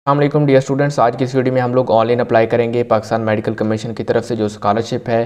अस्सलाम dear students, आज की इस वीडियो में हम लोग ऑनलाइन अप्लाई करेंगे पाकिस्तान मेडिकल कमीशन की तरफ से जो स्कॉलरशिप है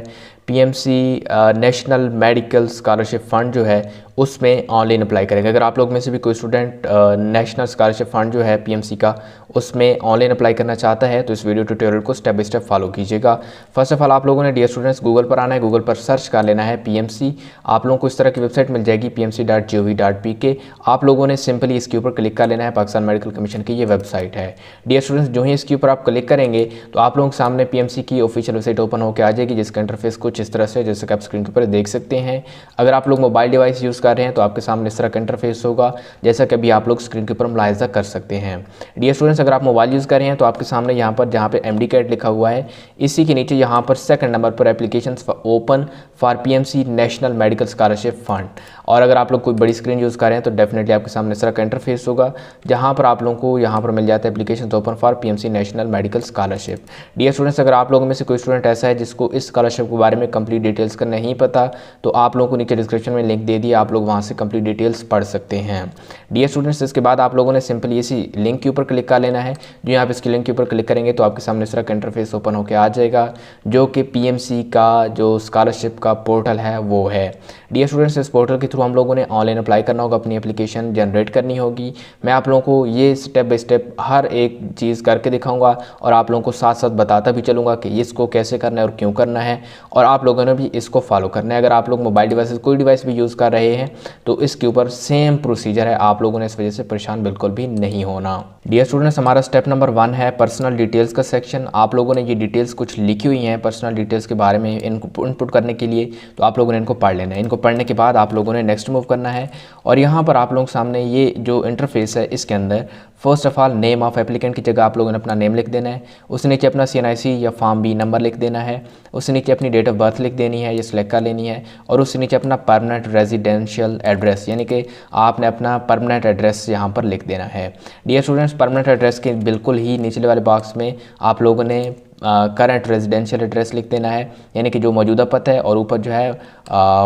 PMC national medical scholarship fund जो है उसमें ऑनलाइन अप्लाई करेंगे। अगर आप लोग में से भी कोई स्टूडेंट नेशनल स्कॉलरशिप फ़ंड जो है पीएमसी का उसमें ऑनलाइन अप्लाई करना चाहता है तो इस वीडियो ट्यूटोरियल को स्टेप बाय स्टेप फॉलो कीजिएगा। फर्स्ट ऑफ ऑल आप लोगों ने डियर स्टूडेंट्स गूगल पर आना है, गूगल पर सर्च कर लेना है पीएमसी। आप लोगों को इस तरह की वेबसाइट मिल जाएगी pmc.gov.pk। आप लोगों ने सिंपली इसके ऊपर क्लिक कर लेना है। पाकिस्तान मेडिकल कमीशन की ये वेबसाइट है। डियर स्टूडेंट्स, जो ही इसके ऊपर आप क्लिक करेंगे तो आप लोगों के सामने पीएमसी की ऑफिशियल वेबसाइट ओपन होकर आ जाएगी, जिसका इंटरफेस कुछ इस तरह से जैसे कि आप स्क्रीन के ऊपर देख सकते हैं। अगर आप लोग मोबाइल डिवाइस यूज़ कर रहे हैं तो आपके सामने इस तरह का इंटरफेस होगा, जैसा कि अभी आप लोग स्क्रीन के ऊपर मुलाहिजा कर सकते हैं। डियर स्टूडेंट्स, अगर आप मोबाइल यूज़ कर रहे हैं तो आपके सामने यहाँ पर जहाँ पे एमडी कैट लिखा हुआ है इसी के नीचे यहाँ पर सेकंड नंबर पर application open for PMC national medical scholarship fund. और अगर आप लोग कोई बड़ी स्क्रीन यूज़ कर रहे हैं तो डेफिनेटली आपके सामने इस तरह का इंटरफेस होगा, जहाँ पर आप लोगों को यहाँ पर मिल जाता है application open for PMC national medical scholarship. Dear students, अगर आप लोगों में से कोई स्टूडेंट ऐसा है जिसको इस स्कॉलरशिप के बारे में कंप्लीट डिटेल्स का नहीं पता तो आप लोगों को नीचे डिस्क्रिप्शन में लिंक दे दिया, आप लोग वहाँ से कंप्लीट डिटेल्स पढ़ सकते हैं। डियर स्टूडेंट्स, इसके बाद आप लोगों ने सिंपली इसी लिंक के ऊपर क्लिक कर लेना है। जो यहाँ पे इसके लिंक के ऊपर क्लिक करेंगे तो आपके सामने इस तरह का इंटरफेस ओपन होकर आ जाएगा, जो कि पीएमसी का जो स्कॉलरशिप का पोर्टल है वो है। डियर स्टूडेंट्स, इस पोर्टल के थ्रू हम लोगों ने ऑनलाइन अप्लाई करना होगा, अपनी एप्लीकेशन जनरेट करनी होगी। मैं आप लोगों को ये स्टेप बाय स्टेप हर एक चीज़ करके दिखाऊंगा और आप लोगों को साथ साथ बताता भी चलूँगा कि इसको कैसे करना है और क्यों करना है, और आप लोगों ने भी इसको फॉलो करना है। अगर आप लोग मोबाइल डिवाइस कोई डिवाइस भी यूज़ कर रहे हैं तो इसके ऊपर सेम प्रोसीजर है, आप लोगों ने इस वजह से परेशान बिल्कुल भी नहीं होना। डियर स्टूडेंट्स, हमारा स्टेप नंबर 1 है पर्सनल डिटेल्स का सेक्शन। आप लोगों ने ये डिटेल्स कुछ लिखी हुई हैं पर्सनल डिटेल्स के बारे में इनको इनपुट करने के लिए, तो आप लोगों ने इनको पढ़ लेना है। इनको पढ़ने के बाद आप लोगों ने नेक्स्ट मूव करना है और यहाँ पर आप लोगों के सामने ये जो इंटरफेस है इसके अंदर first of all name of applicant की जगह आप लोगों ने अपना नेम लिख देना है। उससे नीचे अपना CNIC या फॉर्म बी नंबर लिख देना है। उससे नीचे अपनी डेट ऑफ बर्थ लिख देनी है, ये सिलेक्ट कर लेनी है। और उससे नीचे अपना परमानेंट रेजिडेंशियल एड्रेस यानी कि आपने अपना परमानेंट एड्रेस यहाँ पर लिख देना है। डियर स्टूडेंट्स, परमानेंट एड्रेस के बिल्कुल ही निचले वाले बॉक्स में आप लोगों ने करंट रेजिडेंशियल एड्रेस लिख देना है, यानी कि जो मौजूदा पता है, और ऊपर जो है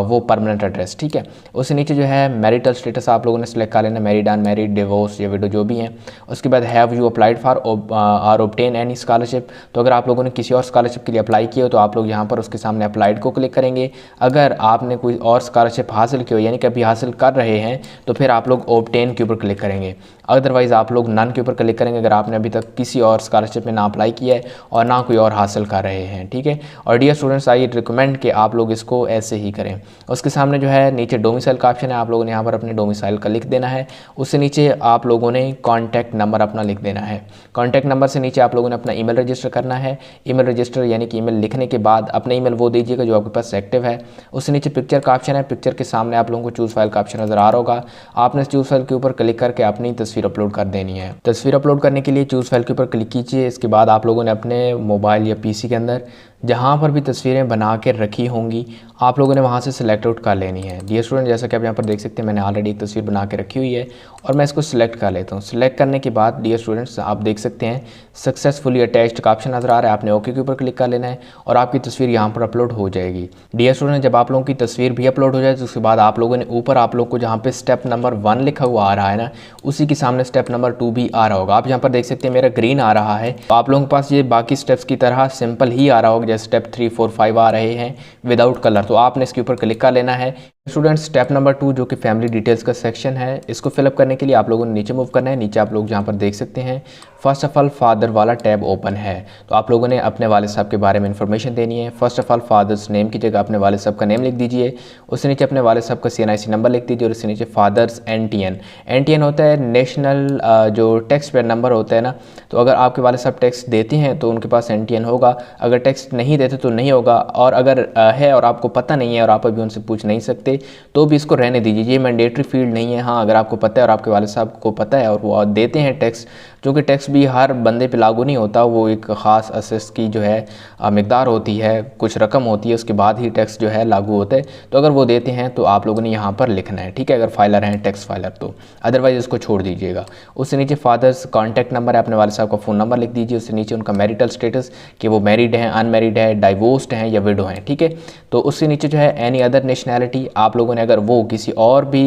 वो परमानेंट एड्रेस। ठीक है। उससे नीचे जो है मैरिटल स्टेटस आप लोगों ने सेलेक्ट कर लेना, मैरिड, अनमैरिड, डिवोर्स या विडो जो भी हैं। उसके बाद हैव यू अप्लाइड फॉर और ऑब्टेन एनी स्कॉलरशिप, तो अगर आप लोगों ने किसी और स्कॉलरशिप के लिए अप्लाई किया हो तो आप लोग यहाँ पर उसके सामने अप्लाइड को क्लिक करेंगे। अगर आपने कोई और स्कॉलरशिप हासिल की हो यानी कि अभी हासिल कर रहे हैं तो फिर आप लोग ऑब्टेन के ऊपर क्लिक करेंगे, अदरवाइज़ आप लोग नन के ऊपर क्लिक करेंगे अगर आपने अभी तक किसी और स्कॉलरशिप में ना अप्लाई किया है और ना कोई और हासिल कर रहे हैं। ठीक है। और डियर स्टूडेंट्स, आई रिकमेंड कि आप लोग इसको ऐसे ही करें। उसके सामने जो है नीचे डोमिसाइल का ऑप्शन है, आप लोगों ने यहाँ पर अपने डोमिसाइल का लिख देना है। उससे नीचे आप लोगों ने कॉन्टैक्ट नंबर अपना लिख देना है। कॉन्टैक्ट नंबर से नीचे आप लोगों ने अपना ईमेल रजिस्टर करना है। ईमेल रजिस्टर यानी कि ईमेल लिखने के बाद अपना ईमेल वो दीजिएगा जो आपके पास एक्टिव है। उससे नीचे पिक्चर का ऑप्शन है, पिक्चर के सामने आप लोगों को चूज़ फाइल का ऑप्शन नज़र आ रहा होगा। आपने चूज़ फाइल के ऊपर क्लिक करके अपनी तस्वीर अपलोड कर देनी है। तस्वीर अपलोड करने के लिए चूज़ फाइल के ऊपर क्लिक कीजिए। इसके बाद आप लोगों ने अपने मोबाइल या पीसी के अंदर जहाँ पर भी तस्वीरें बना के रखी होंगी आप लोगों ने वहाँ से सिलेक्ट आउट कर लेनी है। डियर स्टूडेंट, जैसा कि आप यहाँ पर देख सकते हैं मैंने ऑलरेडी एक तस्वीर बना के रखी हुई है और मैं इसको सिलेक्ट कर लेता हूँ। सिलेक्ट करने के बाद डियर स्टूडेंट्स आप देख सकते हैं सक्सेसफुली अटैच्ड का ऑप्शन नज़र आ रहा है। आपने ओके के ऊपर क्लिक कर लेना है और आपकी तस्वीर यहाँ पर अपलोड हो जाएगी। डियर स्टूडेंट, जब आप लोगों की तस्वीर भी अपलोड हो जाए तो उसके बाद आप लोगों ने ऊपर आप लोग को जहाँ पे स्टेप नंबर 1 लिखा हुआ आ रहा है ना, उसी के सामने स्टेप नंबर 2 भी आ रहा होगा। आप यहाँ पर देख सकते हैं मेरा ग्रीन आ रहा है, तो आप लोगों के पास ये बाकी स्टेप्स की तरह सिंपल ही आ रहा होगा, जैसे स्टेप 3, 4, 5 आ रहे हैं विदाउट कलर, तो आपने इसके ऊपर क्लिक कर लेना है। स्टूडेंट्स, स्टेप नंबर 2 जो कि फैमिली डिटेल्स का सेक्शन है, इसको फिलअप करने के लिए आप लोगों ने नीचे मूव करना है। नीचे आप लोग जहाँ पर देख सकते हैं फर्स्ट ऑफ ऑल फादर वाला टैब ओपन है, तो आप लोगों ने अपने वालिद साहब के बारे में इंफॉर्मेशन देनी है। First of all father's name की जगह अपने वालिद साहब का नेम लिख दीजिए। उससे नीचे अपने वालिद साहब का CNIC नंबर लिख दीजिए और उससे नीचे फादर्स NTN होता है नेशनल जो टैक्स पेयर नंबर होता है ना, तो अगर आपके वालिद साहब टैक्स देते हैं तो उनके पास NTN होगा, अगर टैक्स नहीं देते तो नहीं होगा, और अगर है और आपको पता नहीं है और आप अभी उनसे पूछ नहीं सकते तो भी इसको रहने दीजिए, ये मैंडेटरी फील्ड नहीं है। हाँ, अगर आपको पता है और आपके वालिद साहब को पता है और वो देते हैं टैक्स, क्योंकि टैक्स भी हर बंदे पे लागू नहीं होता, वो एक ख़ास असेस की जो है मिकदार होती है, कुछ रकम होती है, उसके बाद ही टैक्स जो है लागू होता है। तो अगर वो देते हैं तो आप लोगों ने यहाँ पर लिखना है। ठीक है, अगर फाइलर हैं टैक्स फाइलर तो, अदरवाइज़ इसको छोड़ दीजिएगा। उससे नीचे फादर्स कॉन्टैक्ट नंबर है, अपने वालिद साहब का फ़ोन नंबर लिख दीजिए। उससे नीचे उनका मैरिटल स्टेटस कि वो मैरिड हैं, अनमैरिड है, डाइवोर्स्ड हैं या विडो हैं। ठीक है, तो उससे नीचे जो है एनी अदर नेशनैलिटी, आप लोगों ने अगर वो किसी और भी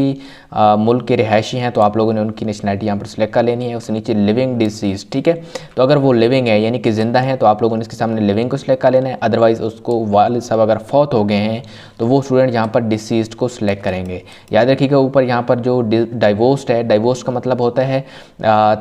मुल्क के रिहायशी हैं तो आप लोगों ने उनकी नेशनैलिटी यहाँ पर सिलेक्ट कर लेनी है। उससे नीचे लिविंग लिविंग, डिसीज, ठीक है। तो अगर वो लिविंग है यानी कि ज़िंदा है तो आप लोगों ने इसके सामने लिविंग को सिलेक्ट कर लेना है, अदरवाइज़ उसको वालिद साहब अगर फौत हो गए हैं तो वो स्टूडेंट यहाँ पर डिसीज्ड को सिलेक्ट करेंगे। याद रखिएगा ऊपर यहाँ पर जो डाइवोर्स्ड है, डाइवोर्स का मतलब होता है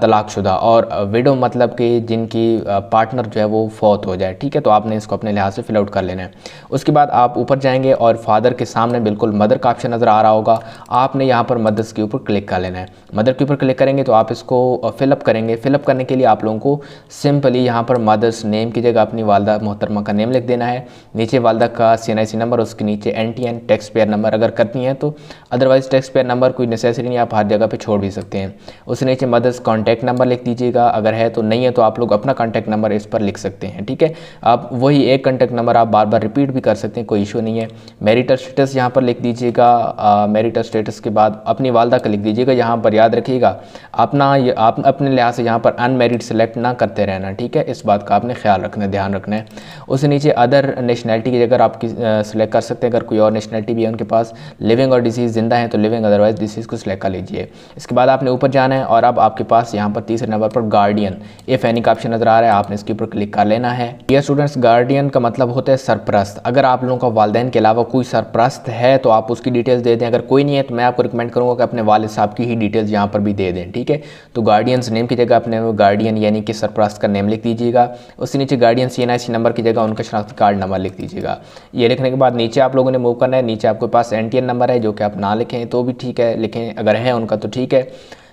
तलाकशुदा, और विडो मतलब कि जिनकी पार्टनर जो है वो फौत हो जाए, ठीक है। तो आपने इसको अपने लिहाज से फिल आउट कर लेना है। उसके बाद आप ऊपर जाएंगे और फादर के सामने बिल्कुल मदर का ऑप्शन नज़र आ रहा होगा, आपने यहाँ पर मदर्स के ऊपर क्लिक कर लेना है। मदर के ऊपर क्लिक करेंगे तो आप इसको फिलअप करेंगे। फिलअप करने के लिए आप लोगों को सिंपली यहाँ पर मदर्स नेम की जगह अपनी वालदा मोहतरमा का नेम लिख देना है, नीचे वालदा का CNIC नंबर, उसके नीचे NTN टैक्स पेयर नंबर अगर करनी है तो, अदरवाइज टैक्स पेयर नंबर कोई नेसेसरी नहीं, आप हर जगह पे छोड़ भी सकते हैं। उसके नीचे मदर्स कॉन्टैक्ट नंबर लिख दीजिएगा, अगर है तो, नहीं है तो आप लोग अपना कॉन्टैक्ट नंबर इस पर लिख सकते हैं, ठीक है। आप वही एक कॉन्टैक्ट नंबर आप बार बार रिपीट भी कर सकते हैं, कोई इशू नहीं है। मैरिटल स्टेटस यहाँ पर लिख दीजिएगा, मैरिटल स्टेटस के बाद अपनी वालदा का लिख दीजिएगा। यहाँ पर याद रखिएगा आप अपने लिहाज से यहाँ पर अनमेरिड सेलेक्ट ना करते रहना, ठीक है। इस बात का आपने ख्याल रखना है, ध्यान रखना है। उसके नीचे अदर नेशनैलिटी की जगह आप सेलेक्ट कर सकते हैं, अगर कोई और नेशनैलिटी भी है उनके पास, लिविंग और डिसीज़, जिंदा है तो लिविंग, अदरवाइज डिसीज़ को सिलेक्ट कर लीजिए। इसके बाद आपने ऊपर जाना है और अब आपके पास यहाँ पर तीसरे नंबर पर गार्डियन इफ़ एनी का ऑप्शन नज़र आ रहा है, आपने इसके ऊपर क्लिक कर लेना है। डियर स्टूडेंट्स, गार्डियन का मतलब होता है सरपरस्त। अगर आप लोगों का वालिदैन के अलावा कोई सरपरस्त है तो आप उसकी डिटेल्स दे दें, अगर कोई नहीं है तो मैं आपको रिकमेंड करूँगा कि अपने वालिद साहब की ही डिटेल्स यहाँ पर भी दे दें, ठीक है। तो गार्डियंस नेम की जगह अपने गार्डियन यानी कि सरपरस्त का नेम लिख दीजिएगा। उसके नीचे गार्डियन CNIC नंबर की जगह उनका शनाख्ती कार्ड नंबर लिख दीजिएगा। ये लिखने के बाद नीचे आप लोगों ने मूव करना है। नीचे आपके पास NTN नंबर है, जो कि आप ना लिखें तो भी ठीक है, लिखें अगर है उनका तो ठीक है।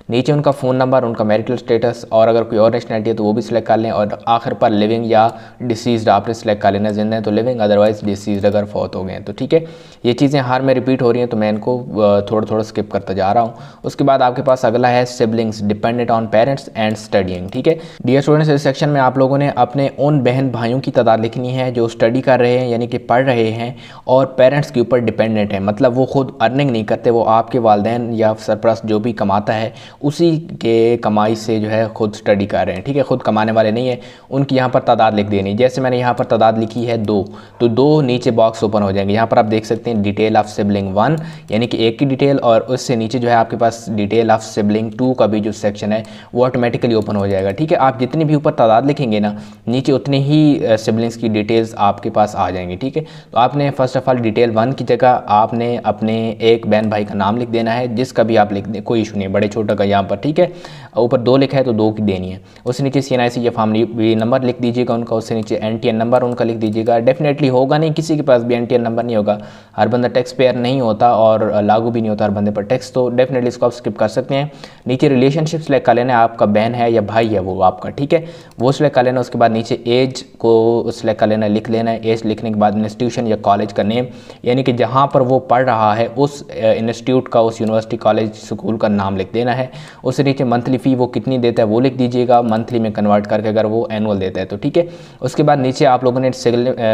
नीचे उनका फ़ोन नंबर, उनका मैरिटल स्टेटस, और अगर कोई और नेशनैलिटी है तो वो भी सिलेक्ट कर लें। और आखिर पर लिविंग या डिसीज़ड आपने सिलेक्ट कर लेना, जिंदा है तो लिविंग, अदरवाइज डिसीज़ड अगर फौत हो गए हैं तो, ठीक है। ये चीज़ें हर में रिपीट हो रही हैं तो मैं इनको थोड़ा थोड़ा स्किप करता जा रहा हूँ। उसके बाद आपके पास अगला है siblings dependent on parents and studying, ठीक है। डियर स्टूडेंट्स, इस सेक्शन में आप लोगों ने अपने उन बहन भाइयों की तादाद लिखनी है जो स्टडी कर रहे हैं यानी कि पढ़ रहे हैं और पेरेंट्स के ऊपर डिपेंडेंट है, मतलब वो खुद अर्निंग नहीं करते, वो आपके वालिदैन या सरपरस्त जो भी कमाता है उसी के कमाई से जो है खुद स्टडी कर रहे हैं, ठीक है। खुद कमाने वाले नहीं है, उनकी यहाँ पर तादाद लिख देनी। जैसे मैंने यहाँ पर तादाद लिखी है 2, तो 2 नीचे बॉक्स ओपन हो जाएंगे। यहाँ पर आप देख सकते हैं डिटेल ऑफ सिबलिंग 1 यानी कि एक की डिटेल, और उससे नीचे जो है आपके पास डिटेल ऑफ सिबलिंग 2 का भी जो सेक्शन है वो ऑटोमेटिकली ओपन हो जाएगा, ठीक है। आप जितनी भी ऊपर तादाद लिखेंगे ना, नीचे उतनी ही सिबलिंग्स की डिटेल्स आपके पास आ जाएंगी, ठीक है। तो आपने फर्स्ट ऑफ ऑल डिटेल 1 की जगह आपने अपने एक बहन भाई का नाम लिख देना है, जिसका भी आप लिख दें, कोई इशू नहीं, बड़े छोटे का यहाँ पर, ठीक है। ऊपर 2 लिखा है तो 2 की देनी है। उससे नीचे CNIC या फैमिली नंबर लिख दीजिएगा उनका, उससे नीचे NTN नंबर उनका लिख दीजिएगा। डेफिनेटली होगा नहीं, किसी के पास भी NTN नंबर नहीं होगा, हर बंदा टैक्स पेयर नहीं होता और लागू भी नहीं होता हर बंदे पर टैक्स, तो डेफिनेटली इसको आप स्किप कर सकते हैं। नीचे रिलेशनशिप सेलेक्ट कर लेना है, आपका बहन है या भाई है वो आपका, ठीक है, वो सिलेक्ट कर लेना। उसके बाद नीचे एज को सिलेक्ट कर लेना, लिख लेना है। एज लिखने के बाद इंस्टीट्यूशन या कॉलेज का नेम यानी कि जहाँ पर वो पढ़ रहा है उस इंस्टीट्यूट का, उस यूनिवर्सिटी, कॉलेज, स्कूल का नाम लिख देना है। उससे नीचे मंथली फ़ी वो कितनी देता है वो लिख दीजिएगा, मंथली में कन्वर्ट करके अगर वो एनुअल देता है तो, ठीक है। उसके बाद नीचे आप लोगों ने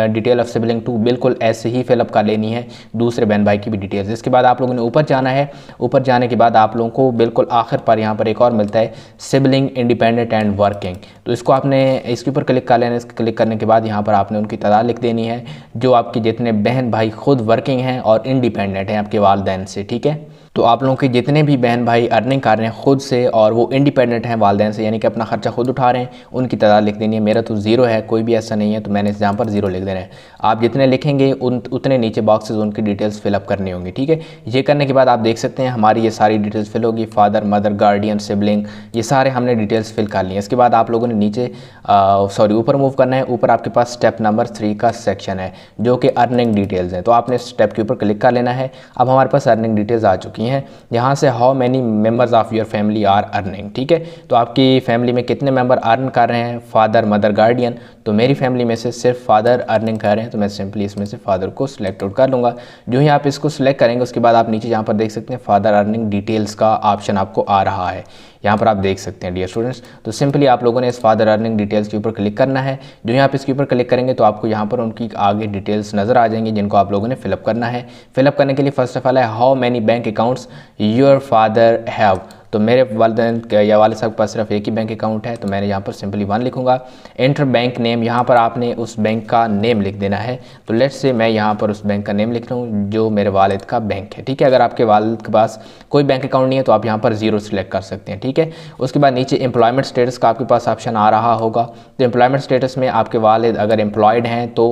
डिटेल ऑफ सिबलिंग 2 बिल्कुल ऐसे ही फिलअप कर लेनी है, दूसरे बहन भाई की भी डिटेल्स। इसके बाद आप लोगों ने ऊपर जाना है। ऊपर जाने के बाद आप लोगों को बिल्कुल आखिर पर यहाँ पर एक और मिलता है सिबलिंग इंडिपेंडेंट एंड वर्किंग, तो इसको आपने इसके ऊपर क्लिक कर लेना। इसके क्लिक करने के बाद यहाँ पर आपने उनकी तादाद लिख देनी है, जो आपके जितने बहन भाई खुद वर्किंग हैं और इंडिपेंडेंट हैं आपके वालिदैन से, ठीक है। तो आप लोगों के जितने भी बहन भाई अर्निंग कर रहे हैं खुद से और वो इंडिपेंडेंट हैं वालिदैन से, यानी कि अपना खर्चा खुद उठा रहे हैं, उनकी तादाद लिख देनी है। मेरा तो 0 है, कोई भी ऐसा नहीं है, तो मैंने यहाँ पर 0 लिख देना है। आप जितने लिखेंगे उतने नीचे बॉक्सेस उनकी डिटेल्स फिलअप करनी होंगी, ठीक है। ये करने के बाद आप देख सकते हैं हमारी ये सारी डिटेल्स फिल होगी, फादर, मदर, गार्डियन, सिबलिंग, ये सारे हमने डिटेल्स फिल कर ली हैं। इसके बाद आप लोगों ने नीचे ऊपर मूव करना है। ऊपर आपके पास स्टेप नंबर 3 का सेक्शन है जो कि अर्निंग डिटेल्स है, तो आपने स्टेप के ऊपर क्लिक कर लेना है। अब हमारे पास अर्निंग डिटेल्स आ चुकी हैं। यहाँ से how many members of your family are earning, ठीक है। तो आपकी फैमिली में कितने मेंबर अर्न कर रहे हैं, फादर, मदर, गार्डियन। तो मेरी फैमिली में से सिर्फ फादर अर्निंग कर रहे हैं, तो मैं सिंपली इसमें से फादर को सिलेक्ट आउट कर लूँगा। जो ही आप इसको सिलेक्ट करेंगे उसके बाद आप नीचे यहाँ पर देख सकते हैं फादर अर्निंग डिटेल्स का ऑप्शन आपको आ रहा है, यहाँ पर आप देख सकते हैं डियर स्टूडेंट्स। तो सिंपली आप लोगों ने इस फादर अर्निंग डिटेल्स के ऊपर क्लिक करना है। जो यहाँ पे इसके ऊपर क्लिक करेंगे तो आपको यहाँ पर उनकी आगे डिटेल्स नज़र आ जाएंगी जिनको आप लोगों ने फिलअप करना है। फिलअप करने के लिए फर्स्ट ऑफ ऑल है how many bank accounts your father have, तो मेरे वालिदैन या वालिद साहब के पास सिर्फ एक ही बैंक अकाउंट है, तो मैंने यहाँ पर सिंपली 1 लिखूंगा। एंटर बैंक नेम, यहाँ पर आपने उस बैंक का नेम लिख देना है। तो लेट्स से मैं यहाँ पर उस बैंक का नेम लिख रहा हूँ जो मेरे वालिद का बैंक है, ठीक है। अगर आपके वालिद के पास कोई बैंक अकाउंट नहीं है तो आप यहाँ पर 0 सिलेक्ट कर सकते हैं, ठीक है। उसके बाद नीचे एम्प्लॉयमेंट स्टेटस का आपके पास ऑप्शन आ रहा होगा। तो एम्प्लॉयमेंट स्टेटस में आपके वालिद अगर एम्प्लॉयड हैं तो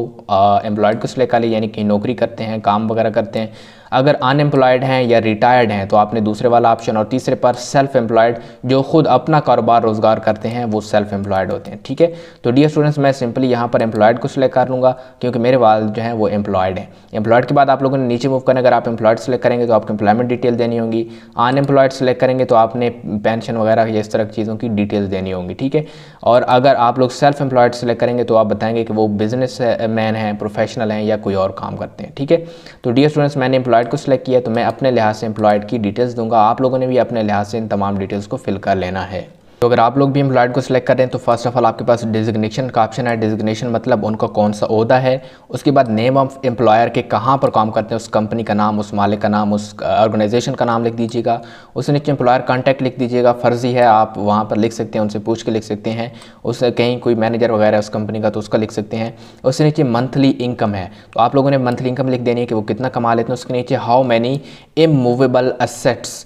एम्प्लॉयड को सिलेक्ट कर लें, यानी कि नौकरी करते हैं, काम वगैरह करते हैं। अगर अनएम्प्लॉयड हैं या रिटायर्ड हैं तो आपने दूसरे वाला ऑप्शन, और तीसरे पर सेल्फ एम्प्लॉयड, जो खुद अपना कारोबार रोजगार करते हैं वो सेल्फ एम्प्लॉयड होते हैं, ठीक है। तो डियर स्टूडेंट्स, मैं सिंपली यहाँ पर एम्प्लॉयड को सिलेक्ट कर लूँगा क्योंकि मेरे वालिद जो हैं वो एम्प्लॉयड हैं। एम्प्लॉयड के बाद आप लोगों ने नीचे मूव करना, अगर आप एम्प्लॉयड सेलेक्ट करेंगे तो आपको एम्प्लॉयमेंट डिटेल देनी होगी। अनएम्प्लॉयड सेलेक्ट करेंगे तो आपने पेंशन वगैरह या इस तरह की चीज़ों की डिटेल्स देनी होंगी, ठीक है। और अगर आप लोग सेल्फ एम्प्लॉयड सेलेक्ट करेंगे तो आप बताएंगे कि वो बिजनेस मैन हैं, प्रोफेशनल हैं या कोई और काम करते हैं, ठीक है। तो डियर स्टूडेंट्स, मैंने एम्प्लॉयड को सिलेक्ट किया तो मैं अपने लिहाज से एम्प्लॉयड की डिटेल्स दूंगा। आप लोगों ने भी अपने लिहाज से इन तमाम डिटेल्स को फिल कर लेना है। तो अगर आप लोग भी एम्प्लॉयड को सिलेक्ट कर रहे हैं तो फर्स्ट ऑफ ऑल आपके पास डिजिग्नेशन का ऑप्शन है। डिजिग्नेशन मतलब उनका कौन सा ओहदा है। उसके बाद नेम ऑफ एम्प्लॉयर के कहाँ पर काम करते हैं, उस कंपनी का नाम, उस मालिक का नाम, उस ऑर्गेनाइजेशन का नाम लिख दीजिएगा। उसके नीचे एम्प्लॉयर कॉन्टैक्ट लिख दीजिएगा, फ़र्ज़ी है आप वहाँ पर लिख सकते हैं, उनसे पूछ के लिख सकते हैं। उससे कहीं कोई मैनेजर वगैरह उस कंपनी का तो उसका लिख सकते हैं। उसके नीचे मंथली इनकम है तो आप लोगों ने मंथली इनकम लिख देनी है कि वो कितना कमा लेते हैं। उसके नीचे how many immovable assets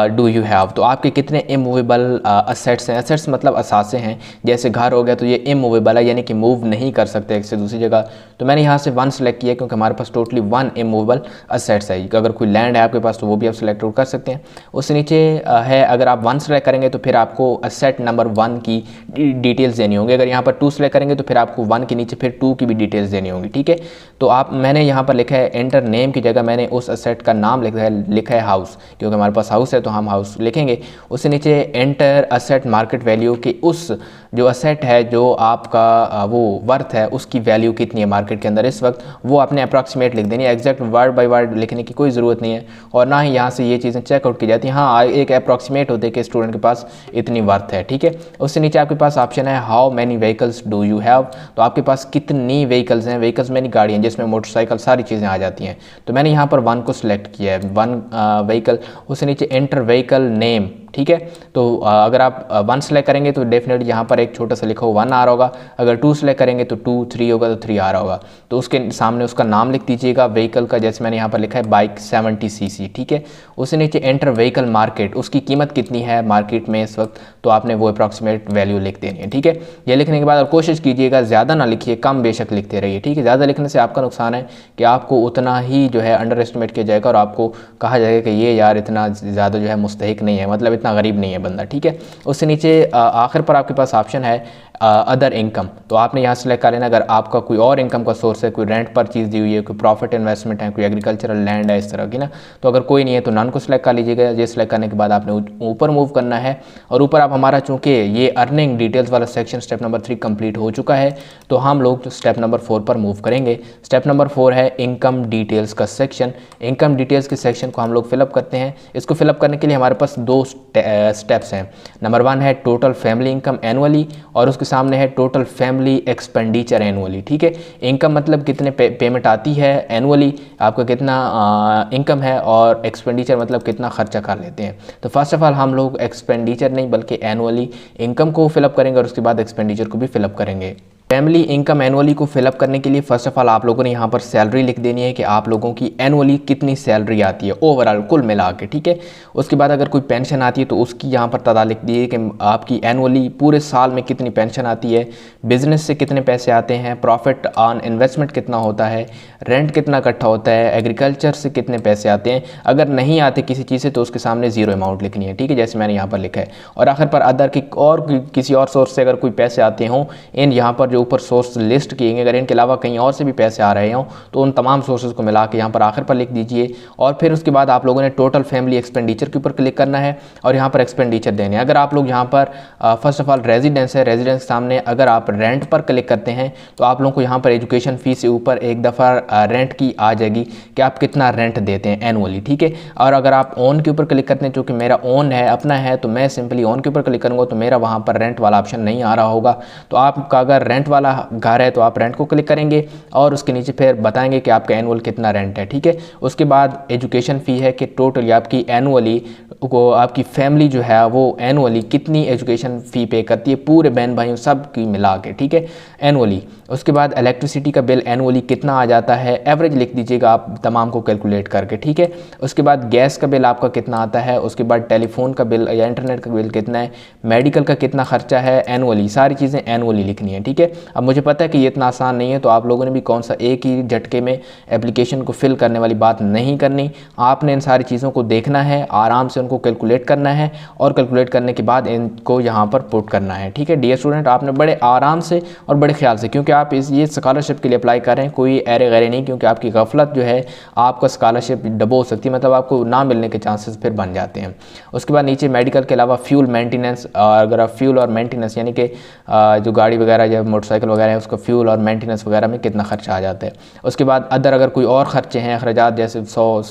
do you have, तो आपके कितने इमूवेबल असेट्स हैं। असेट्स मतलब असासे हैं, जैसे घर हो गया तो ये इमूवेबल है, यानी कि मूव नहीं कर सकते एक से दूसरी जगह। तो मैंने यहाँ से 1 सेलेक्ट किया क्योंकि हमारे पास टोटली 1 इमूवेबल असेट्स है। अगर कोई लैंड है आपके पास तो वो भी आप सेलेक्ट कर सकते हैं। उससे नीचे है, अगर आप 1 सेलेक्ट करेंगे तो फिर आपको असेट नंबर 1 की डिटेल्स देनी होंगी। अगर यहाँ पर 2 सेलेक्ट करेंगे तो फिर आपको 1 के नीचे फिर 2 की भी डिटेल्स देनी होंगी, ठीक है। तो मैंने यहाँ पर लिखा है एंटर नेम की जगह मैंने उस असेट का नाम लिखा है हाउस, क्योंकि हमारे पास हाउस है तो हम हाउस लिखेंगे। उससे नीचे एंटर असेट मार्केट वैल्यू की उस जो असेट है जो आपका वो वर्थ है उसकी वैल्यू कितनी है मार्केट के अंदर इस वक्त, वो आपने अप्रॉक्सीमेट लिख देनी है। एग्जैक्ट वर्ड बाय वर्ड लिखने की कोई ज़रूरत नहीं है और ना ही यहाँ से ये चीज़ें चेकआउट की जाती हैं। हाँ, एक अप्रॉक्सीमेट होते कि स्टूडेंट के पास इतनी वर्थ है, ठीक है। उससे नीचे आपके पास ऑप्शन है how many vehicles do you have, तो आपके पास कितनी व्हीकल्स हैं। व्हीकल्स मैंनी गाड़ियाँ जिसमें मोटरसाइकिल सारी चीज़ें आ जाती हैं। तो मैंने यहाँ पर 1 को सिलेक्ट किया है, 1 व्हीकल। उससे नीचे एंटर व्हीकल नेम, ठीक है। तो अगर आप 1 सेलेक्ट करेंगे तो डेफिनेटली यहाँ पर एक छोटा सा लिखा हुआ 1 आ रहा होगा। अगर 2 सेलेक्ट करेंगे तो 2, 3 होगा तो 3 आ रहा होगा। तो उसके सामने उसका नाम लिख दीजिएगा व्हीकल का, जैसे मैंने यहाँ पर लिखा है बाइक 70 cc, ठीक है। उससे नीचे एंटर व्हीकल मार्केट, उसकी कीमत कितनी है मार्केट में इस वक्त, तो आपने वो अप्रॉक्सीमेट वैल्यू लिख देनी है, ठीक है। ये लिखने के बाद और कोशिश कीजिएगा ज़्यादा ना लिखिए, कम बेशक लिखते रहिए, ठीक है। ज़्यादा लिखने से आपका नुकसान है कि आपको उतना ही जो है अंडर एस्टिमेट किया जाएगा और आपको कहा जाएगा कि ये यार इतना ज़्यादा जो है मुस्तहिक नहीं है, मतलब इतना गरीब नहीं है बंदा, ठीक है। उससे नीचे आखिर पर आपके पास ऑप्शन है अदर इनकम, तो आपने यहाँ सेलेक्ट कर लेना। अगर आपका कोई और इनकम का सोर्स है, कोई रेंट पर चीज़ दी हुई है, कोई प्रॉफिट इन्वेस्टमेंट है, कोई एग्रीकल्चरल लैंड है इस तरह की ना, तो अगर कोई नहीं है तो नन को सिलेक्ट कर लीजिएगा। ये सिलेक्ट करने के बाद आपने ऊपर मूव करना है और ऊपर आप हमारा चूँकि ये अर्निंग डिटेल्स वाला सेक्शन स्टेप नंबर 3 कंप्लीट हो चुका है तो हम लोग स्टेप नंबर 4 पर मूव करेंगे। स्टेप नंबर 4 है इनकम डिटेल्स का सेक्शन। इनकम डिटेल्स के सेक्शन को हम लोग फिलअप करते हैं। इसको फिलअप करने के लिए हमारे पास 2 स्टेप्स हैं। नंबर 1 है टोटल फैमिली इनकम एनुअली और उसके सामने है टोटल फैमिली एक्सपेंडिचर एनुअली, ठीक है। इनकम मतलब कितने पेमेंट आती है एनुअली, आपका कितना इनकम है, और एक्सपेंडिचर मतलब कितना खर्चा कर लेते हैं। तो फर्स्ट ऑफ ऑल हम लोग एक्सपेंडिचर नहीं बल्कि एनुअली इनकम को फिलअप करेंगे और उसके बाद एक्सपेंडिचर को भी फिलअप करेंगे। फैमिली इनकम एनुअली को फिलअप करने के लिए फर्स्ट ऑफ ऑल आप लोगों ने यहाँ पर सैलरी लिख देनी है कि आप लोगों की एनुअली कितनी सैलरी आती है ओवरऑल कुल मिला के, ठीक है। उसके बाद अगर कोई पेंशन आती है तो उसकी यहाँ पर तादाद लिख दी है कि आपकी एनुअली पूरे साल में कितनी पेंशन आती है, बिजनेस से कितने पैसे आते हैं, प्रॉफिट ऑन इन्वेस्टमेंट कितना होता है, रेंट कितना इकट्ठा होता है, एग्रीकल्चर से कितने पैसे आते हैं। अगर नहीं आते किसी चीज़ से तो उसके सामने 0 अमाउंट लिखनी है, ठीक है, जैसे मैंने यहाँ पर लिखा है। और आखिर पर अदर की और किसी और सोर्स से अगर कोई पैसे आते हों, इन यहाँ पर जो ऊपर सोर्स लिस्ट किए गए, अगर इनके अलावा कहीं और से भी पैसे आ रहे हों तो उन तमाम सोर्सेज को मिला के यहाँ पर आखिर पर लिख दीजिए। और फिर उसके बाद आप लोगों ने टोटल फैमिली एक्सपेंडिचर के ऊपर क्लिक करना है और यहाँ पर एक्सपेंडिचर देने हैं। अगर आप लोग यहाँ पर फर्स्ट ऑफ ऑल रेजिडेंस है, रेजिडेंस के सामने अगर आप रेंट पर क्लिक करते हैं तो आप लोगों को यहाँ पर एजुकेशन फ़ीस से ऊपर एक दफ़ा रेंट की आ जाएगी कि आप कितना रेंट देते हैं एनुअली, ठीक है। और अगर आप ओन के ऊपर क्लिक करते हैं, चूँकि मेरा ओन है, अपना है, तो मैं सिंपली ओन के ऊपर क्लिक करूँगा तो मेरा वहाँ पर रेंट वाला ऑप्शन नहीं आ रहा होगा। तो आपका अगर रेंट रेंट वाला घर है तो आप रेंट को क्लिक करेंगे और उसके नीचे फिर बताएंगे कि आपका एनुअल कितना रेंट है, ठीक है। उसके बाद एजुकेशन फ़ी है कि टोटली आपकी एनुअली को आपकी फैमिली जो है वो एनुअली कितनी एजुकेशन फ़ी पे करती है, पूरे बहन भाइयों सब की मिला के, ठीक है, एनुअली। उसके बाद इलेक्ट्रिसिटी का बिल एनुअली कितना आ जाता है, एवरेज लिख दीजिएगा आप तमाम को कैलकुलेट करके, ठीक है। उसके बाद गैस का बिल आपका कितना आता है, उसके बाद टेलीफोन का बिल या इंटरनेट का बिल कितना है, मेडिकल का कितना खर्चा है, एनुअली, सारी चीज़ें एनुअली लिखनी है, ठीक है। अब मुझे पता है कि ये इतना आसान नहीं है, तो आप लोगों ने भी कौन सा एक ही झटके में एप्लीकेशन को फिल करने वाली बात नहीं करनी, आपने इन सारी चीज़ों को देखना है, आराम से उनको कैलकुलेट करना है और कैलकुलेट करने के बाद इनको यहाँ पर पुट करना है, ठीक है। डियर स्टूडेंट, आपने बड़े आराम से और बड़े ख्याल से, क्योंकि आप ये स्कॉलरशिप के लिए अप्लाई कर रहे हैं, कोई एरे गैरे नहीं, क्योंकि आपकी गफलत जो है आपका स्कॉलरशिप डबो सकती है, मतलब आपको ना मिलने के चांसेस फिर बन जाते हैं। उसके बाद नीचे मेडिकल के अलावा फ्यूल मेंटेनेंस, अगर आप फ्यूल और मेंटेनेंस यानी कि जो गाड़ी वगैरह या मोटरसाइकिल वगैरह है उसका फ्यूल और मेंटेनेंस वगैरह में कितना खर्चा आ जाता है। उसके बाद अदर अगर कोई और खर्चे हैं, अखराजात, जैसे 100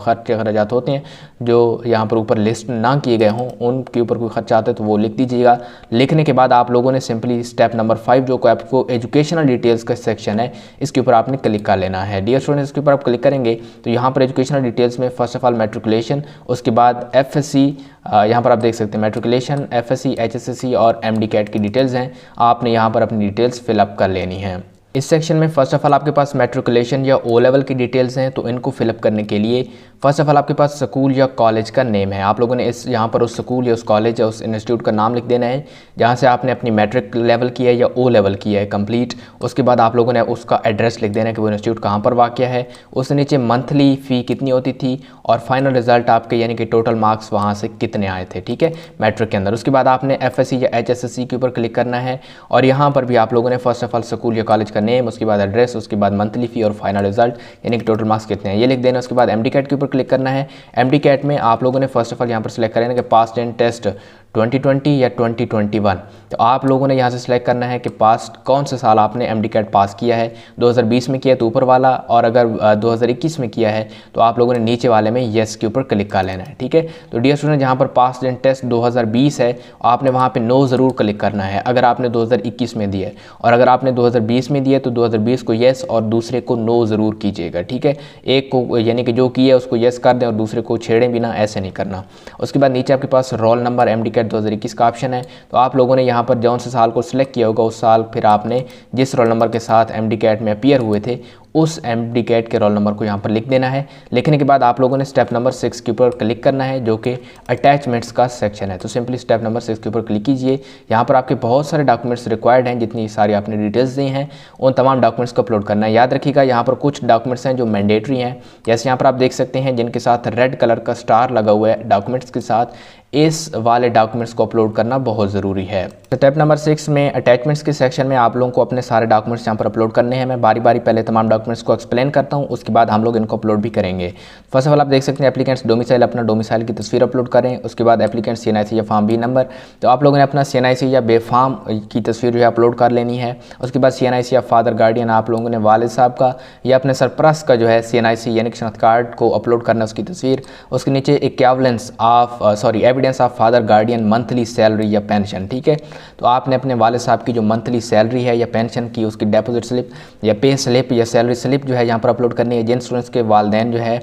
खर्चे अखराजात होते हैं जो यहाँ पर ऊपर लिस्ट ना किए गए हों, उनके ऊपर कोई खर्चा आता है तो वो लिख दीजिएगा। लिखने के बाद आप लोगों ने सिंपली स्टेप नंबर 5 जो आपको एजुकेशनल डिटेल्स का सेक्शन है, इसके ऊपर आपने क्लिक कर लेना है। डियर स्टूडेंट्स, इसके ऊपर आप क्लिक करेंगे तो यहाँ पर एजुकेशनल डिटेल्स में फर्स्ट ऑफ ऑल मैट्रिकुलेशन, उसके बाद FSC, यहाँ पर आप देख सकते हैं मैट्रिकुलेशन, FSC, HSSC और MD कैट की डिटेल्स हैं, आपने यहाँ पर अपनी डिटेल्स फिलअप कर लेनी है। इस सेक्शन में फर्स्ट ऑफ ऑल आपके पास मैट्रिकुलेशन या O लेवल की डिटेल्स हैं, तो इनको फिलअप करने के लिए फर्स्ट ऑफ ऑल आपके पास स्कूल या कॉलेज का नेम है, आप लोगों ने इस यहाँ पर उस स्कूल या उस कॉलेज या उस इंस्टीट्यूट का नाम लिख देना है जहाँ से आपने अपनी मैट्रिक लेवल की है या O लेवल की है कंप्लीट। उसके बाद आप लोगों ने उसका एड्रेस लिख देना है कि वो इंस्टीट्यूट कहाँ पर वाक़या है, उससे नीचे मंथली फ़ी कितनी होती थी और फाइनल रिजल्ट आपके यानी कि टोटल मार्क्स वहाँ से कितने आए थे, ठीक है, मैट्रिक के अंदर। उसके बाद आपने FSC या HSSC के ऊपर क्लिक करना है और यहाँ पर भी आप लोगों ने फर्स्ट ऑफ ऑल स्कूल या कॉलेज का नेम, उसके बाद एड्रेस, उसके बाद मंथली फ़ी और फाइनल रिजल्ट यानी कि टोटल मार्क्स कितने हैं ये लिख देना। उसके बाद MD कैट के ऊपर क्लिक करना है। MD कैट में आप लोगों ने फर्स्ट ऑफ ऑल यहाँ पर सिलेक्ट करना है कि पास्ट एंड टेस्ट 2020 या 2021, तो आप लोगों ने यहाँ से सिलेक्ट करना है कि पास्ट कौन सा साल आपने MD कैट पास किया है, 2020 में किया है तो ऊपर वाला, और अगर 2021 में किया है तो आप लोगों ने नीचे वाले में येस के ऊपर क्लिक कर लेना है, ठीक है। तो डियर स्टूडेंट, जहाँ पर पास्ट एंड टेस्ट 2020 है आपने वहाँ पे नो ज़रूर क्लिक करना है अगर आपने 2021 में दिया है, और अगर आपने 2020 में दिया है तो 2020 को येस और दूसरे को नो ज़रूर कीजिएगा, ठीक है। एक को यानी कि जो किया है उसको येस कर दें और दूसरे को छेड़ें भी ना, ऐसे नहीं करना। उसके बाद नीचे आपके पास रोल नंबर MD कैट 2021 का ऑप्शन है, तो आप लोगों ने यहाँ पर जौन से साल को सिलेक्ट किया होगा उस साल फिर आपने जिस रोल नंबर के साथ MD कैट में अपीयर हुए थे उस MD कैट के रोल नंबर को यहाँ पर लिख देना है। लिखने के बाद आप लोगों ने स्टेप नंबर 6 के ऊपर क्लिक करना है जो कि अटैचमेंट्स का सेक्शन है, तो सिंपली स्टेप नंबर 6 के ऊपर क्लिक कीजिए। यहाँ पर आपके बहुत सारे डॉक्यूमेंट्स रिक्वायर्ड हैं, जितनी सारी आपने डिटेल्स दी हैं उन तमाम डॉक्यूमेंट्स को अपलोड करना है। याद रखिएगा यहाँ पर कुछ डॉक्यूमेंट्स हैं जो मैंडेटरी हैं, जैसे यहाँ पर आप देख सकते हैं जिनके साथ रेड कलर का स्टार लगा हुआ है डॉक्यूमेंट्स के साथ, इस वाले डॉक्यूमेंट्स को अपलोड करना बहुत ज़रूरी है। स्टेप नंबर 6 में अटैचमेंट्स के सेक्शन में आप लोगों को अपने सारे डॉक्यूमेंट्स यहाँ पर अपलोड करने हैं। मैं बारी बारी पहले तमाम डॉक्यूमेंट्स को एक्सप्लेन करता हूँ, उसके बाद हम लोग इनको अपलोड भी करेंगे। फर्स्ट ऑफ ऑल आप देख सकते हैं एप्लीकेंट्स डोमिसाइल, अपना डोमिसाइल की तस्वीर अपलोड करें। उसके बाद एप्लीकेंट CNIC या फॉर्म बी नंबर, तो आप लोगों ने अपना CNIC या बेफार्म की तस्वीर जो है अपलोड कर लेनी है। उसके बाद CNIC या फादर गार्डियन, आप लोगों ने वालिद साहब का या अपने सरपरस्त का जो है CNIC यानी कि शनाख्त कार्ड को अपलोड करना, उसकी तस्वीर। उसके नीचे evidence of father monthly salary या पेंशन, ठीक है। तो आपने अपने वाले साहब की जो मंथली सैलरी है या पेंशन की उसकी डिपॉजिट स्लिप या पे स्लिप या सैलरी स्लिप जो है यहाँ पर अपलोड करनी है। जिन स्टूडेंट्स के वालिदैन जो है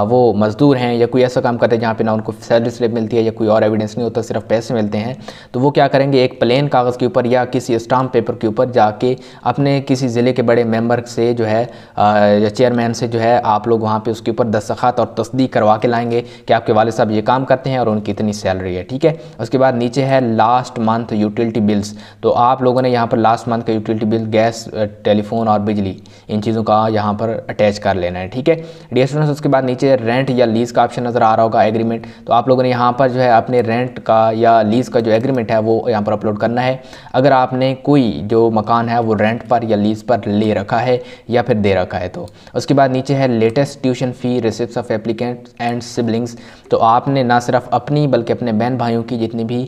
वो मजदूर हैं या कोई ऐसा काम करते हैं जहाँ पे ना उनको सैलरी स्लिप मिलती है या कोई और एविडेंस नहीं होता, सिर्फ पैसे मिलते हैं, तो वो क्या करेंगे, एक प्लेन कागज़ के ऊपर या किसी स्टाम्प पेपर के ऊपर जाके अपने किसी ज़िले के बड़े मेंबर से जो है या चेयरमैन से जो है आप लोग वहाँ पे उसके ऊपर दस्तखत और तस्दीक करवा के लाएंगे कि आपके वालिद साहब ये काम करते हैं और उनकी इतनी सैलरी है, ठीक है। उसके बाद नीचे है लास्ट मंथ यूटिलिटी बिल्स, तो आप लोगों ने यहाँ पर लास्ट मंथ का यूटिलिटी बिल, गैस, टेलीफोन और बिजली, इन चीज़ों का यहाँ पर अटैच कर लेना है, ठीक है डियर स्टूडेंट्स। उसके बाद नीचे रेंट या लीज़ का ऑप्शन नज़र आ रहा होगा, एग्रीमेंट, तो आप लोगों ने यहाँ पर जो है अपने रेंट का या लीज़ का जो एग्रीमेंट है वो यहाँ पर अपलोड करना है। अगर आपने कोई जो मकान है वो रेंट पर या लीज़ पर ले रखा है या फिर दे रखा है तो। उसके बाद नीचे है latest tuition fee receipts of applicant and siblings, तो आपने ना सिर्फ अपनी बल्कि अपने बहन भाइयों की जितनी भी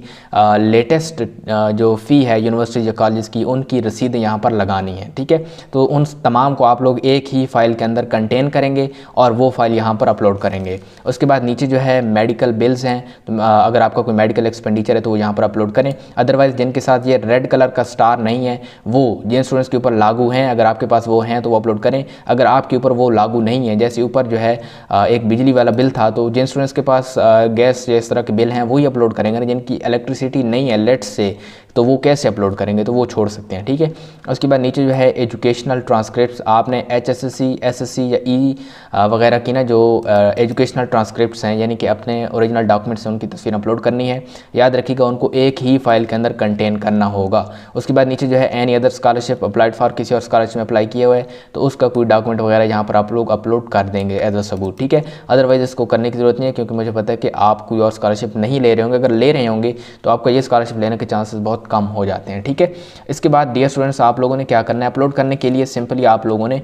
लेटेस्ट जो फ़ी है यूनिवर्सिटी या कॉलेज की, उनकी रसीदें यहाँ पर लगानी है, ठीक है। तो उन तमाम को आप लोग एक ही फाइल के अंदर कंटेन करेंगे और वो फाइल यहाँ पर अपलोड करेंगे। उसके बाद नीचे जो है मेडिकल बिल्स हैं, तो अगर आपका कोई मेडिकल एक्सपेंडिचर है तो वो यहाँ पर अपलोड करें। अदरवाइज़ जिनके साथ ये रेड कलर का स्टार नहीं है वो जिन स्टूडेंट्स के ऊपर लागू हैं, अगर आपके पास वो हैं तो वो अपलोड करें। अगर आपके ऊपर वो लागू नहीं है, जैसे ऊपर जो है एक बिजली वाला बिल था, तो जिन स्टूडेंट्स के पास गैस या इस तरह के बिल हैं वही अपलोड करेंगे। जिनकी इलेक्ट्रिसिटी नहीं है लेट्स से, तो वो कैसे अपलोड करेंगे, तो वो छोड़ सकते हैं, ठीक है। उसके बाद नीचे जो है एजुकेशनल ट्रांसक्रिप्ट्स, आपने HSSC SSC या E वगैरह की ना जो एजुकेशनल ट्रांसक्रिप्ट्स हैं, यानी कि अपने ओरिजिनल डॉक्यूमेंट्स हैं, उनकी तस्वीर अपलोड करनी है। याद रखिएगा उनको एक ही फाइल के अंदर कंटेन करना होगा। उसके बाद नीचे जो है any other scholarship applied for, किसी और स्कॉलरशिप में अप्लाई किया हुआ है तो उसका कोई डॉक्यूमेंट वगैरह यहाँ पर आप लोग अपलोड कर देंगे एज अ सबूत, ठीक है। अदरवाइज इसको करने की ज़रूरत नहीं है, क्योंकि मुझे पता है कि आप कोई और स्कॉलरशिप नहीं ले रहे होंगे। अगर ले रहे होंगे तो आपका ये स्कॉलरशिप लेने के चांसेस बहुत कम हो जाते हैं, ठीक है। इसके बाद डियर स्टूडेंट्स, आप लोगों ने क्या करना है, अपलोड करने के लिए सिंपली आप लोगों ने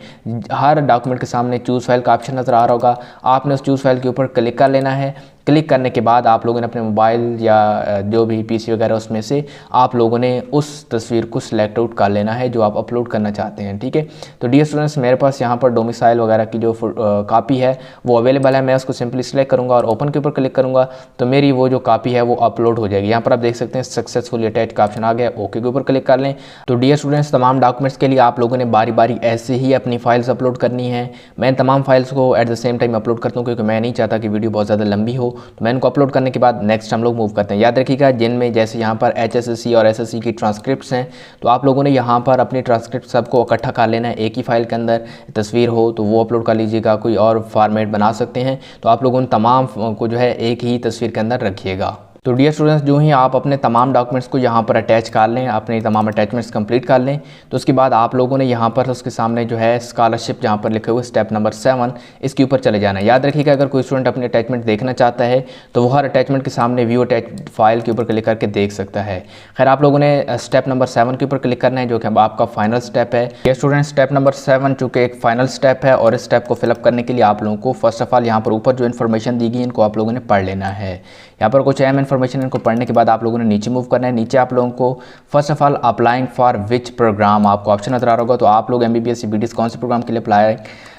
हर डॉक्यूमेंट के सामने चूज़ फाइल का ऑप्शन नज़र आ रहा होगा, आपने उस चूज़ फाइल के ऊपर क्लिक कर लेना है। क्लिक करने के बाद आप लोगों ने अपने मोबाइल या जो भी PC वगैरह उसमें से आप लोगों ने उस तस्वीर को सिलेक्ट आउट कर लेना है जो आप अपलोड करना चाहते हैं, ठीक है। तो डियर स्टूडेंट्स, मेरे पास यहाँ पर डोमिसाइल वगैरह की जो कॉपी है वो अवेलेबल है। मैं उसको सिंपली सिलेक्ट करूँगा और ओपन के ऊपर क्लिक करूँगा तो मेरी वो जो कॉपी है वो अपलोड हो जाएगी। यहाँ पर आप देख सकते हैं सक्सेसफुली अटैच का ऑप्शन आ गया, ओके के ऊपर क्लिक कर लें। तो डियर स्टूडेंट्स, तमाम डॉक्यूमेंट्स के लिए आप लोगों ने बारी बारी ऐसे ही अपनी फाइल्स अपलोड करनी है। मैं तमाम फाइल्स को at the same time upload करता हूँ, क्योंकि मैं नहीं चाहता कि वीडियो बहुत ज़्यादा लंबी हो। तो मैं इनको अपलोड करने के बाद नेक्स्ट हम लोग मूव करते हैं। याद रखिएगा जिनमें जैसे यहाँ पर HSSC और SSC की ट्रांसक्रिप्ट्स हैं, तो आप लोगों ने यहाँ पर अपनी ट्रांसक्रिप्ट सबको इकट्ठा कर लेना है। एक ही फाइल के अंदर तस्वीर हो तो वो अपलोड कर लीजिएगा, कोई और फॉर्मेट बना सकते हैं। तो आप लोगों ने तमाम को जो है एक ही तस्वीर के अंदर रखिएगा। तो डियर स्टूडेंट्स, जो ही आप अपने तमाम डॉक्यूमेंट्स को यहाँ पर अटैच कर लें, अपने तमाम अटैचमेंट्स कंप्लीट कर लें, तो उसके बाद आप लोगों ने यहाँ पर उसके सामने जो है स्कॉलरशिप जहाँ पर लिखे हुए स्टेप नंबर 7, इसके ऊपर चले जाना है। याद रखिएगा अगर कोई स्टूडेंट अपने अटैचमेंट देखना चाहता है तो वो हर अटैचमेंट के सामने व्यू अटैच फाइल के ऊपर क्लिक करके देख सकता है। खैर, आप लोगों ने स्टेप नंबर 7 के ऊपर क्लिक करना है, जो कि आपका फाइनल स्टेप है। ये स्टूडेंट, स्टेप नंबर 7 चूँकि एक फाइनल स्टेप है और इस स्टेप को फिलअप करने के लिए आप लोगों को फर्स्ट ऑफ ऑल यहाँ पर ऊपर जो इन्फॉर्मेशन दी गई इनको आप लोगों ने पढ़ लेना है। यहाँ पर कुछ अहम इन्फॉर्मेशन, इनको पढ़ने के बाद आप लोगों ने नीचे मूव करना है। नीचे आप लोगों को first of all applying for which programme आपको ऑप्शन नजर आ रहा होगा। तो आप लोग MBBS CBT कौन से प्रोग्राम के लिए अप्लाई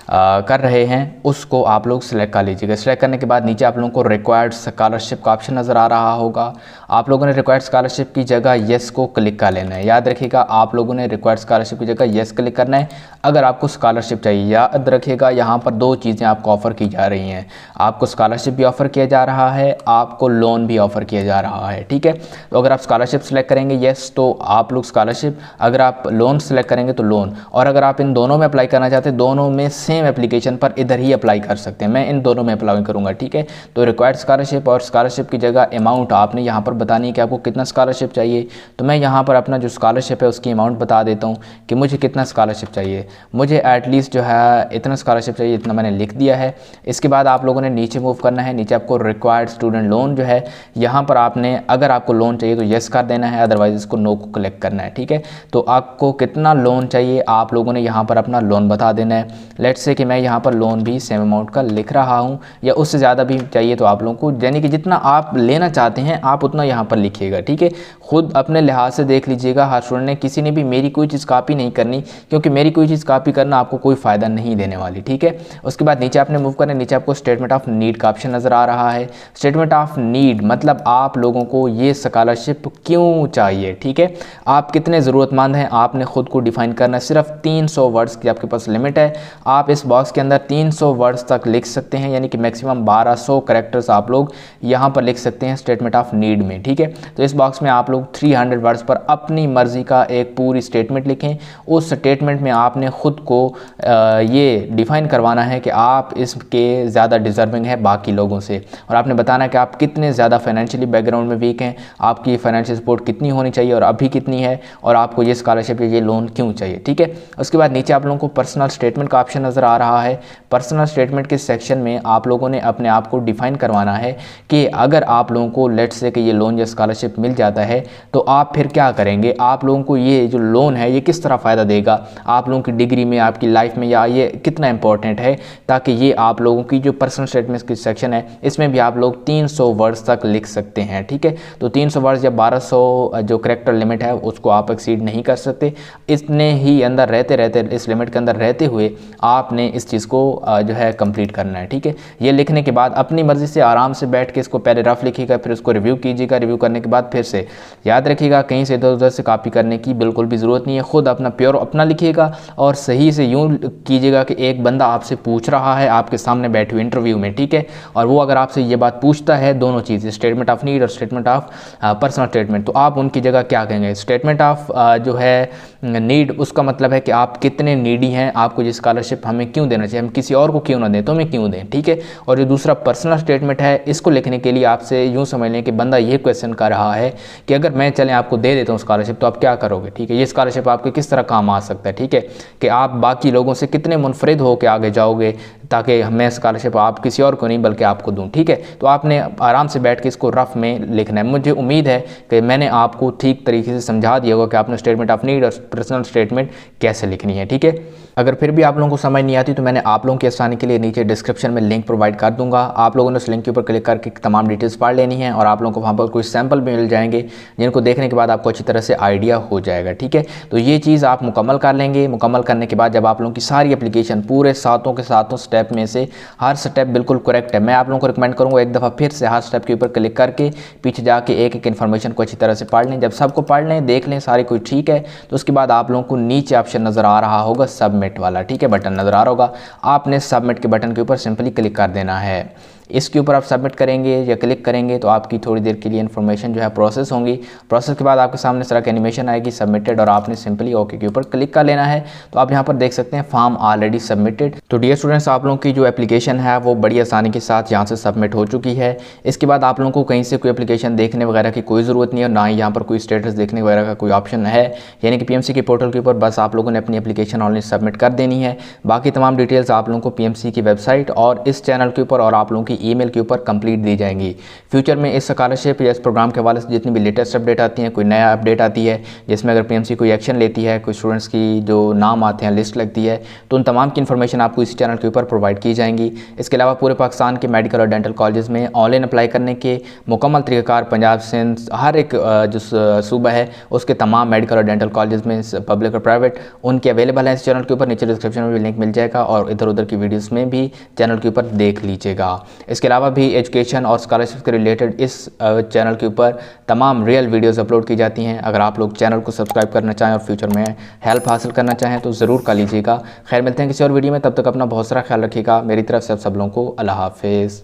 कर रहे हैं उसको आप लोग सिलेक्ट कर लीजिएगा। सिलेक्ट करने के बाद नीचे आप लोगों को रिक्वायर्ड स्कॉलरशिप का ऑप्शन नज़र आ रहा होगा। आप लोगों ने रिक्वायर्ड स्कॉलरशिप की जगह येस को क्लिक कर लेना है। याद रखिएगा आप लोगों ने रिक्वायर्ड स्कॉलरशिप की जगह येस क्लिक करना है अगर आपको स्कॉलरशिप चाहिए। याद रखिएगा यहाँ पर दो चीज़ें आपको ऑफ़र की जा रही हैं, आपको स्कॉलरशिप भी ऑफ़र किया जा रहा है, आपको लोन भी ऑफ़र किया जा रहा है, ठीक है। तो अगर आप स्कॉलरशिप सेलेक्ट करेंगे येस तो आप लोग स्कॉलरशिप, अगर आप लोन सेलेक्ट करेंगे तो लोन, और अगर आप इन दोनों में अप्लाई करना चाहते हैं दोनों में सेम एप्लीकेशन पर इधर ही अप्लाई कर सकते हैं। मैं इन दोनों में अप्लाई करूंगा, ठीक है। तो रिक्वायर्ड स्कॉलरशिप और स्कॉलरशिप की जगह अमाउंट आपने यहाँ पर बतानी है कि आपको कितना स्कॉलरशिप चाहिए। तो मैं यहाँ पर अपना जो स्कॉलरशिप है उसकी अमाउंट बता देता हूँ कि मुझे कितना स्कॉलरशिप चाहिए। मुझे एटलीस्ट जो है इतना स्कॉलरशिप चाहिए, इतना मैंने लिख दिया है। इसके बाद आप लोगों ने नीचे मूव करना है। नीचे आपको रिक्वायर्ड स्टूडेंट लोन जो है यहाँ पर आपने, अगर आपको लोन चाहिए तो येस कर देना है, अदरवाइज इसको नो को क्लिक करना है, ठीक है। तो आपको कितना लोन चाहिए आप लोगों ने यहाँ पर अपना लोन बता देना है। लेट्स से कि मैं यहाँ पर लोन भी सेम अमाउंट का लिख रहा हूँ, या उससे ज़्यादा भी चाहिए तो आप लोगों को, यानी कि जितना आप लेना चाहते हैं आप उतना यहाँ पर लिखिएगा, ठीक है। खुद अपने लिहाज से देख लीजिएगा, हर स्टूडेंट ने, किसी ने भी मेरी कोई चीज़ कॉपी नहीं करनी, क्योंकि मेरी कोई चीज़ कॉपी करना आपको कोई फ़ायदा नहीं देने वाली, ठीक है। उसके बाद नीचे आपने मूव करना है। नीचे आपको स्टेटमेंट ऑफ नीड का ऑप्शन नज़र आ रहा है। स्टेटमेंट ऑफ नीड मतलब आप लोगों को ये स्कॉलरशिप क्यों चाहिए, ठीक है। आप कितने ज़रूरतमंद हैं आपने खुद को डिफाइन करना है। सिर्फ 300 वर्ड्स की आपके पास लिमिट है। आप इस बॉक्स के अंदर 300 वर्ड्स तक लिख सकते हैं, यानी कि मैक्सिमम 1200 कैरेक्टर्स आप लोग यहाँ पर लिख सकते हैं स्टेटमेंट ऑफ नीड में, ठीक है। तो इस बॉक्स में आप लोग 300 वर्ड्स पर अपनी मर्ज़ी का एक पूरी स्टेटमेंट लिखें। उस स्टेटमेंट में आपने ख़ुद को ये डिफ़ाइन करवाना है कि आप इसके ज़्यादा डिज़र्विंग है बाकी लोगों से, और आपने बताना है कि आप कितने ज़्यादा फाइनेंशियली बैकग्राउंड में वीक हैं, आपकी फाइनेंशियल सपोर्ट कितनी होनी चाहिए और अभी कितनी है, और आपको ये स्कॉलरशिप या ये लोन क्यों चाहिए, ठीक है। उसके बाद नीचे आप लोगों को पर्सनल स्टेटमेंट का ऑप्शन नज़र नज़र आ रहा है। पर्सनल स्टेटमेंट के सेक्शन में आप लोगों ने अपने आप को डिफाइन करवाना है कि अगर आप लोगों को लेट्स से कि ये लोन या स्कॉलरशिप मिल जाता है तो आप फिर क्या करेंगे, आप लोगों को ये जो लोन है ये किस तरह फ़ायदा देगा आप लोगों की डिग्री में, आपकी लाइफ में, या ये कितना इंपॉर्टेंट है, ताकि ये आप लोगों की जो पर्सनल स्टेटमेंट की सेक्शन है इसमें भी आप लोग 300 वर्ड्स तक लिख सकते हैं। ठीक है, तो 300 वर्ड्स या 1200 जो करेक्टर लिमिट है उसको आप एक्सीड नहीं कर सकते। इतने ही अंदर रहते इस लिमिट के अंदर रहते हुए आपने इस चीज़ को जो है कंप्लीट करना है। ठीक है, ये लिखने के बाद अपनी मर्ज़ी से आराम से बैठ के इसको पहले रफ लिखिएगा, फिर उसको रिव्यू कीजिएगा। रिव्यू करने के बाद फिर से याद रखिएगा कहीं से इधर उधर से कॉपी करने की बिल्कुल भी ज़रूरत नहीं है। खुद अपना प्योर अपना लिखिएगा और सही से यूँ कीजिएगा कि एक बंदा आपसे पूछ रहा है आपके सामने बैठे हुए इंटरव्यू में। ठीक है, और वो अगर आपसे ये बात पूछता है, दोनों चीज़ें स्टेटमेंट ऑफ नीड और स्टेटमेंट ऑफ पर्सनल स्टेटमेंट, तो आप उनकी जगह क्या कहेंगे? स्टेटमेंट ऑफ जो है नीड, उसका मतलब है कि आप कितने नीडी हैं, आपको ये स्कॉलरशिप हमें क्यों देना चाहिए, हम किसी और को क्यों ना दें, तुम्हें क्यों दें। ठीक है, और जो दूसरा पर्सनल स्टेटमेंट है इसको लिखने के लिए आपसे यूँ समझ लें कि बंदा ये क्वेश्चन कर रहा है कि अगर मैं चलें आपको दे देता हूँ स्कॉलरशिप तो आप क्या करोगे। ठीक है, ये स्कॉलरशिप आपके किस तरह काम आ सकता है। ठीक है, कि आप बाकी लोगों से कितने मुनफरिद हो के आगे जाओगे ताकि मैं स्कॉलरशिप आप किसी और को नहीं बल्कि आपको दूं। ठीक है, तो आपने आराम से बैठ के इसको रफ में लिखना है। मुझे उम्मीद है कि मैंने आपको ठीक तरीके से समझा दिया होगा कि आपने स्टेटमेंट ऑफ नीड और पर्सनल स्टेटमेंट कैसे लिखनी है। ठीक है, अगर फिर भी आप लोगों को समझ नहीं आती तो मैंने आप लोगों की आसानी के लिए नीचे डिस्क्रिप्शन में लिंक प्रोवाइड कर दूंगा। आप लोगों ने उस लिंक के ऊपर क्लिक करके तमाम डिटेल्स पढ़ लेनी है और आप लोगों को वहाँ पर कुछ सैंपल भी मिल जाएंगे जिनको देखने के बाद आपको अच्छी तरह से आइडिया हो जाएगा। ठीक है, तो ये चीज़ आप मुकम्मल कर लेंगे। मुकम्मल करने के बाद जब आप लोगों की सारी एप्लीकेशन पूरे सातों के सातों स्टेप में से हर स्टेप बिल्कुल करेक्ट है, मैं आप लोगों को रिकमेंड करूँगा एक दफ़ा फिर से हर स्टेप के ऊपर क्लिक करके पीछे जाके एक एक इन्फॉर्मेशन को अच्छी तरह से पढ़ लें। जब सबको पढ़ लें, देख लें सारी कुछ ठीक है, तो उसके बाद आप लोगों को नीचे ऑप्शन नज़र आ रहा होगा सबमिट वाला। ठीक है, बटन नज़र आ रहा होगा, आपने सबमिट के बटन के ऊपर सिंपली क्लिक कर देना है। इसके ऊपर आप सबमिट करेंगे या क्लिक करेंगे तो आपकी थोड़ी देर के लिए इन्फॉर्मेशन जो है प्रोसेस होंगी। प्रोसेस के बाद आपके सामने इस तरह की एनिमेशन आएगी सबमिटेड और आपने सिंपली ओके के ऊपर क्लिक कर लेना है। तो आप यहाँ पर देख सकते हैं फॉर्म ऑलरेडी सबमिटेड। तो डियर स्टूडेंट्स, आप लोगों की जो एप्लीकेशन है वो बड़ी आसानी के साथ यहाँ से सबमिट हो चुकी है। इसके बाद आप लोगों को कहीं से कोई एप्लीकेशन देखने वगैरह की कोई ज़रूरत नहीं है और ना ही यहाँ पर कोई स्टेटस देखने वगैरह का कोई ऑप्शन है, यानी कि PMC के पोर्टल के ऊपर बस आप लोगों ने अपनी एप्लीकेशन ऑनलाइन सबमिट कर देनी है। बाकी तमाम डिटेल्स आप लोगों को PMC की वेबसाइट और इस चैनल के ऊपर और आप लोगों की ईमेल के ऊपर कंप्लीट दी जाएंगी। फ्यूचर में इस स्कॉलरशिप या इस प्रोग्राम के हवाले से जितनी भी लेटेस्ट अपडेट आती हैं, कोई नया अपडेट आती है जिसमें अगर PMC कोई एक्शन लेती है, कोई स्टूडेंट्स की जो नाम आते हैं लिस्ट लगती है, तो उन तमाम की इन्फॉर्मेशन आपको इसी चैनल के ऊपर प्रोवाइड की जाएंगी। इसके अलावा पूरे पाकिस्तान के मेडिकल और डेंटल कॉलेजेस में ऑनलाइन अप्लाई करने के मुकम्मल तरीक़ाकार पंजाब सिंध हर एक जो सूबा है उसके तमाम मेडिकल और डेंटल कॉलेज में पब्लिक और प्राइवेट उनके अवेलेबल हैं इस चैनल के ऊपर। नीचे डिस्क्रिप्शन में भी लिंक मिल जाएगा और इधर उधर की वीडियोस में भी चैनल के ऊपर देख लीजिएगा। इसके अलावा भी एजुकेशन और स्कॉलरशिप के रिलेटेड इस चैनल के ऊपर तमाम रियल वीडियोस अपलोड की जाती हैं। अगर आप लोग चैनल को सब्सक्राइब करना चाहें और फ्यूचर में हेल्प हासिल करना चाहें तो ज़रूर कर लीजिएगा। खैर, मिलते हैं किसी और वीडियो में, तब तक अपना बहुत सारा ख्याल रखिएगा। मेरी तरफ से आप सब लोगों को अल्लाह हाफिज़।